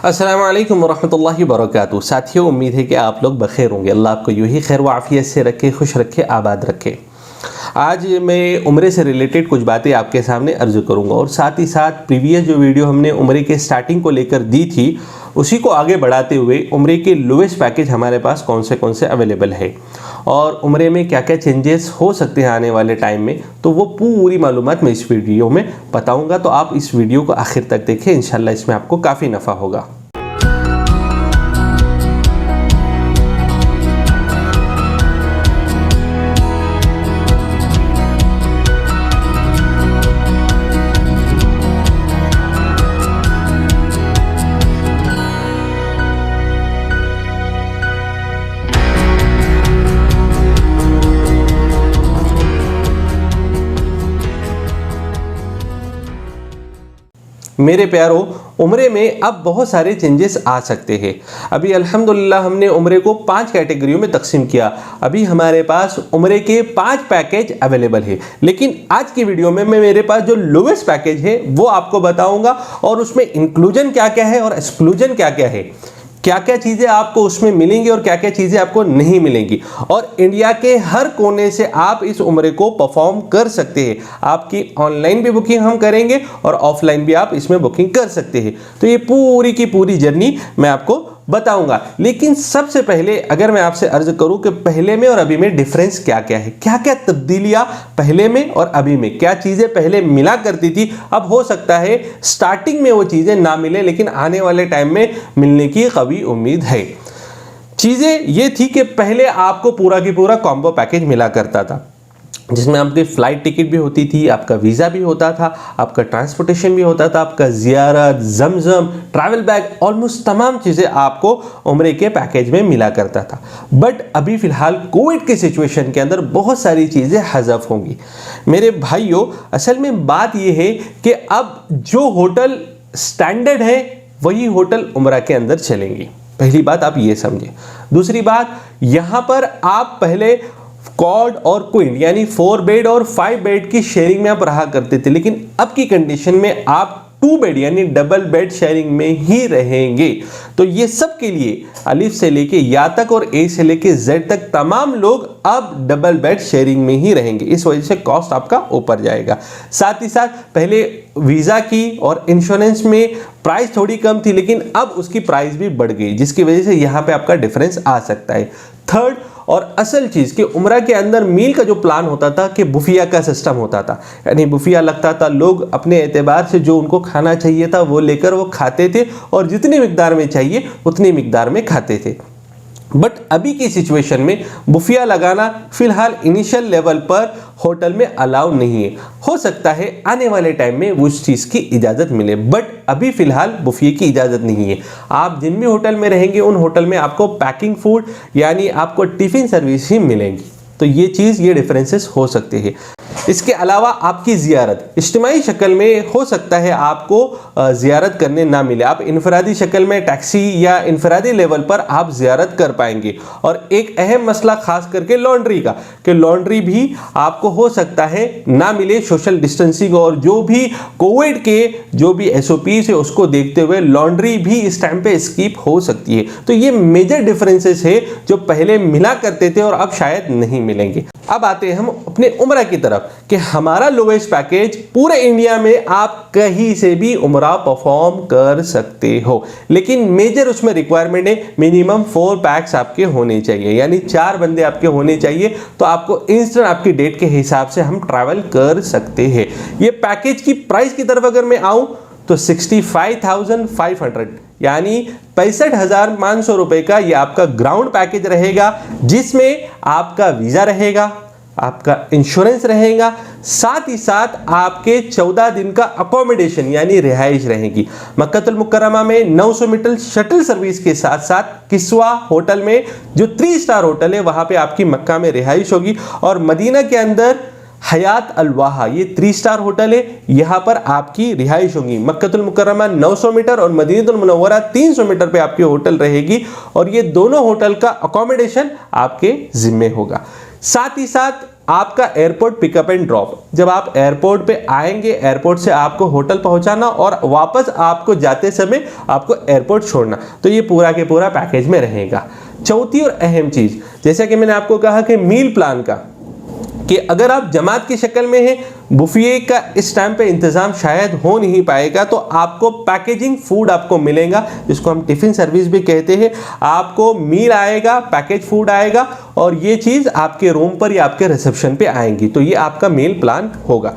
अस्सलामु अलैकुम वरहमतुल्लाहि वबरकातुहू। साथियों, उम्मीद है कि आप लोग बखैर होंगे। अल्लाह आपको यूँ ही खैर व आफियत से रखे, खुश रखे, आबाद रखे। आज मैं उम्रे से रिलेटेड कुछ बातें आपके सामने अर्ज़ करूंगा और साथ ही साथ प्रीवियस जो वीडियो हमने उम्रे के स्टार्टिंग को लेकर दी थी उसी को आगे बढ़ाते हुए उम्रे के लोएस्ट पैकेज हमारे पास कौन से अवेलेबल है और उम्रे में क्या क्या चेंजेस हो सकते हैं आने वाले टाइम में, तो वो पूरी मालूमात मैं इस वीडियो में बताऊंगा। तो आप इस वीडियो को आखिर तक देखें, इंशाल्लाह इसमें आपको काफ़ी नफ़ा होगा। मेरे प्यारों, उम्रे में अब बहुत सारे चेंजेस आ सकते हैं। अभी अल्हम्दुलिल्लाह हमने उम्रे को 5 कैटेगरियों में तकसीम किया। अभी हमारे पास उम्रे के 5 पैकेज अवेलेबल है, लेकिन आज की वीडियो में मैं मेरे पास जो लोएस्ट पैकेज है वो आपको बताऊंगा और उसमें इंक्लूजन क्या क्या है और एक्सक्लूजन क्या क्या है, क्या क्या चीज़ें आपको उसमें मिलेंगी और क्या क्या चीज़ें आपको नहीं मिलेंगी। और इंडिया के हर कोने से आप इस उम्रे को परफॉर्म कर सकते हैं। आपकी ऑनलाइन भी बुकिंग हम करेंगे और ऑफलाइन भी आप इसमें बुकिंग कर सकते हैं। तो ये पूरी की पूरी जर्नी मैं आपको बताऊंगा। लेकिन सबसे पहले अगर मैं आपसे अर्ज करूं कि पहले में और अभी में डिफरेंस क्या क्या है, क्या क्या तब्दीलियां पहले में और अभी में, क्या चीज़ें पहले मिला करती थी अब हो सकता है स्टार्टिंग में वो चीज़ें ना मिले, लेकिन आने वाले टाइम में मिलने की कभी उम्मीद है। चीज़ें ये थी कि पहले आपको पूरा की पूरा कॉम्बो पैकेज मिला करता था, जिसमें आपकी फ़्लाइट टिकट भी होती थी, आपका वीज़ा भी होता था, आपका ट्रांसपोर्टेशन भी होता था, आपका ज़ियारत, जमजम, ट्रैवल बैग, ऑलमोस्ट तमाम चीज़ें आपको उम्रे के पैकेज में मिला करता था। बट अभी फ़िलहाल कोविड के सिचुएशन के अंदर बहुत सारी चीज़ें हज़फ होंगी। मेरे भाइयों, असल में बात यह है कि अब जो होटल स्टैंडर्ड है वही होटल उम्रा के अंदर चलेंगी। पहली बात आप ये समझें। दूसरी बात, यहाँ पर आप पहले कॉड और क्वीन यानी 4 बेड और 5 बेड की शेयरिंग में आप रहा करते थे, लेकिन अब की कंडीशन में आप 2 बेड यानी डबल बेड शेयरिंग में ही रहेंगे। तो ये सब के लिए अलिफ से लेके या तक और ए से लेके जेड तक तमाम लोग अब डबल बेड शेयरिंग में ही रहेंगे। इस वजह से कॉस्ट आपका ऊपर जाएगा। साथ ही साथ पहले वीज़ा की और इंश्योरेंस में प्राइस थोड़ी कम थी, लेकिन अब उसकी प्राइस भी बढ़ गई, जिसकी वजह से यहाँ पे आपका डिफरेंस आ सकता है। थर्ड और असल चीज़ कि उम्रा के अंदर मील का जो प्लान होता था कि बुफिया का सिस्टम होता था, यानी बुफिया लगता था, लोग अपने एतबार से जो उनको खाना चाहिए था वो लेकर वो खाते थे और जितनी मिकदार में चाहिए उतनी मिकदार में खाते थे। बट अभी की सिचुएशन में बुफिया लगाना फिलहाल इनिशियल लेवल पर होटल में अलाउ नहीं है। हो सकता है आने वाले टाइम में उस चीज़ की इजाज़त मिले, बट अभी फ़िलहाल बुफिए की इजाज़त नहीं है। आप जिन भी होटल में रहेंगे उन होटल में आपको पैकिंग फूड यानी आपको टिफ़िन सर्विस ही मिलेंगी। तो ये चीज़, ये डिफरेंसेस हो सकते हैं। इसके अलावा आपकी ज़ियारत इज्तिमाई शक्ल में हो सकता है आपको ज़ियारत करने ना मिले। आप इनफरादी शक्ल में टैक्सी या इनफरादी लेवल पर आप ज़ियारत कर पाएंगे। और एक अहम मसला खास करके लॉन्ड्री का, कि लॉन्ड्री भी आपको हो सकता है ना मिले। सोशल डिस्टेंसिंग और जो भी कोविड के जो भी SOPs है उसको देखते हुए लॉन्ड्री भी इस टाइम पे स्किप हो सकती है। तो ये मेजर डिफरेंसेस है जो पहले मिला करते थे और अब शायद नहीं मिलेंगे। अब आते हैं हम अपने उम्रा की तरफ कि हमारा लोएस्ट पैकेज पूरे इंडिया में आप कहीं से भी उम्रा परफॉर्म कर सकते हो, लेकिन मेजर उसमें रिक्वायरमेंट है मिनिमम 4 पैक्स आपके होने चाहिए, यानी 4 बंदे आपके होने चाहिए। तो आपको इंस्टेंट आपकी डेट के हिसाब से हम ट्रैवल कर सकते हैं। ये पैकेज की प्राइस की तरफ अगर मैं आऊँ तो 65,500 यानी 65,500 रुपए का ये आपका ग्राउंड पैकेज रहेगा, जिसमें आपका वीज़ा रहेगा, आपका इंश्योरेंस रहेगा, साथ ही साथ आपके 14 दिन का अकोमोडेशन यानी रिहाइश रहेगी। मक्कतुल मुकर्रमा में 900 मीटर शटल सर्विस के साथ साथ किस्वा होटल में जो 3 स्टार होटल है वहाँ पे आपकी मक्का में रिहाइश होगी। और मदीना के अंदर हयात अलवाहा ये 3 स्टार होटल है, यहाँ पर आपकी रिहाइश होगी। मक्कतुल मुकर्रमा 900 मीटर और मदीनतुल मुनव्वरा 300 मीटर पे आपकी होटल रहेगी और ये दोनों होटल का अकोमोडेशन आपके जिम्मे होगा। साथ ही साथ आपका एयरपोर्ट पिकअप एंड ड्रॉप, जब आप एयरपोर्ट पे आएंगे, एयरपोर्ट से आपको होटल पहुंचाना और वापस आपको जाते समय आपको एयरपोर्ट छोड़ना, तो ये पूरा के पूरा पैकेज में रहेगा। चौथी और अहम चीज, जैसा कि मैंने आपको कहा कि मील प्लान का, कि अगर आप जमात की शक्ल में हैं, बुफे का इस टाइम पे इंतजाम शायद हो नहीं पाएगा, तो आपको पैकेजिंग फूड आपको मिलेगा, जिसको हम टिफिन सर्विस भी कहते हैं। आपको मील आएगा, पैकेज फूड आएगा और ये चीज आपके रूम पर या आपके रिसेप्शन पे आएंगी, तो ये आपका मील प्लान होगा।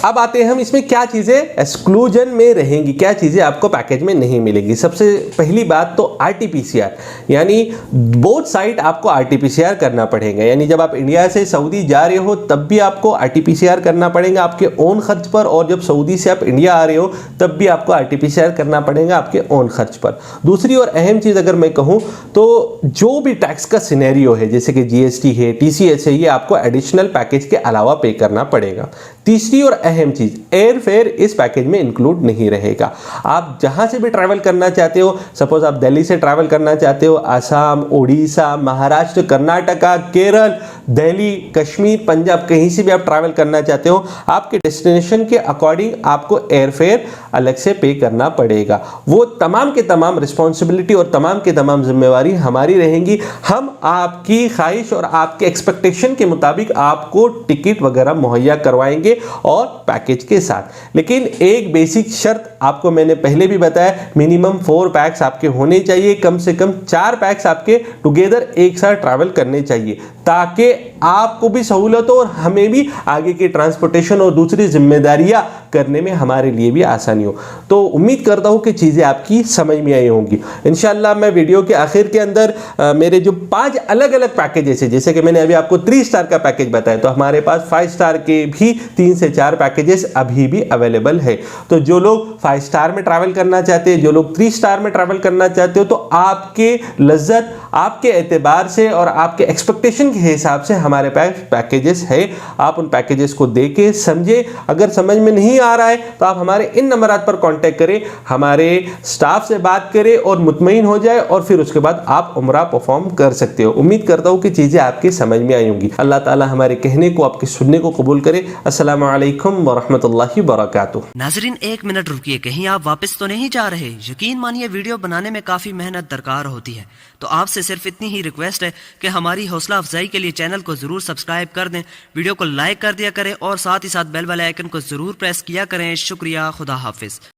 अब आते हैं हम इसमें क्या चीजें एक्सक्लूजन में रहेंगी, क्या चीजें आपको पैकेज में नहीं मिलेगी। सबसे पहली बात तो आरटीपीसीआर, यानी बोथ साइड आपको आरटीपीसीआर करना पड़ेगा, यानी जब आप इंडिया से सऊदी जा रहे हो तब भी आपको आरटीपीसीआर करना पड़ेगा आपके ओन खर्च पर, और जब सऊदी से आप इंडिया आ रहे हो तब भी आपको आरटीपीसीआर करना पड़ेगा आपके ओन खर्च पर। दूसरी और अहम चीज अगर मैं कहूं तो जो भी टैक्स का सिनेरियो है, जैसे कि जीएसटी है, टीसीएस है, ये आपको एडिशनल पैकेज के अलावा पे करना पड़ेगा। तीसरी और अहम चीज, एयर फेयर इस पैकेज में इंक्लूड नहीं रहेगा। आप जहां से भी ट्रैवल करना चाहते हो, सपोज आप दिल्ली से ट्रैवल करना चाहते हो, असम, उड़ीसा, महाराष्ट्र, कर्नाटका, केरल, दिल्ली, कश्मीर, पंजाब, कहीं से भी आप ट्रैवल करना चाहते हो, आपके डेस्टिनेशन के अकॉर्डिंग आपको एयर फेयर अलग से पे करना पड़ेगा। वो तमाम के तमाम रिस्पॉन्सिबिलिटी और तमाम के तमाम जिम्मेवारी हमारी रहेंगी। हम आपकी ख्वाहिश और आपके एक्सपेक्टेशन के मुताबिक आपको टिकट वगैरह मुहैया करवाएंगे और पैकेज के साथ। लेकिन एक बेसिक शर्त आपको मैंने पहले भी बताया, मिनिमम 4 पैक्स आपके होने चाहिए, कम से कम 4 पैक्स आपके टुगेदर एक साथ ट्रैवल करने चाहिए, ताकि आपको भी सहूलत हो और हमें भी आगे की ट्रांसपोर्टेशन और दूसरी जिम्मेदारियां करने में हमारे लिए भी आसानी हो। तो उम्मीद करता हूं कि चीजें आपकी समझ में आई होंगी। इंशाल्लाह मैं वीडियो के आखिर के अंदर मेरे जो 5 अलग अलग पैकेजेस है, जैसे कि मैंने अभी आपको 3 स्टार का पैकेज बताया, तो हमारे पास 5 स्टार के भी 3 से 4 पैकेजेस अभी भी अवेलेबल है। तो जो लोग 5 स्टार में ट्रैवल करना चाहते हैं, जो लोग 3 स्टार में ट्रैवल करना चाहते हो, तो आपके लज्जत, आपके एतबार से और आपके एक्सपेक्टेशन के हिसाब से हमारे पास पैकेजेस है। आप उन पैकेजेस को देके समझे, अगर समझ में नहीं आ रहा है तो आप हमारे इन नंबरात पर कांटेक्ट करें, हमारे स्टाफ से बात करें और मुतमईन हो जाए, और फिर उसके बाद आप उम्रा परफॉर्म कर सकते हो। उम्मीद करता हूं कि चीजें आपकी समझ में आई होंगी। अल्लाह ताला हमारे कहने को, आपके सुनने को कबूल करे। अस्सलामु अलैकुम व रहमतुल्लाहि व बरकातुहू। नाजरीन, 1 मिनट रुकिए, कहीं आप वापस तो नहीं जा रहे? यकीन मानिए वीडियो बनाने में काफी मेहनत दरकार होती है, तो आपसे सिर्फ इतनी ही रिक्वेस्ट है कि हमारी हौसला अफजाई के लिए चैनल को जरूर सब्सक्राइब कर दें, वीडियो को लाइक कर दिया करें और साथ ही साथ बेल वाले आइकन को जरूर प्रेस किया करें। शुक्रिया, खुदा हाफिज।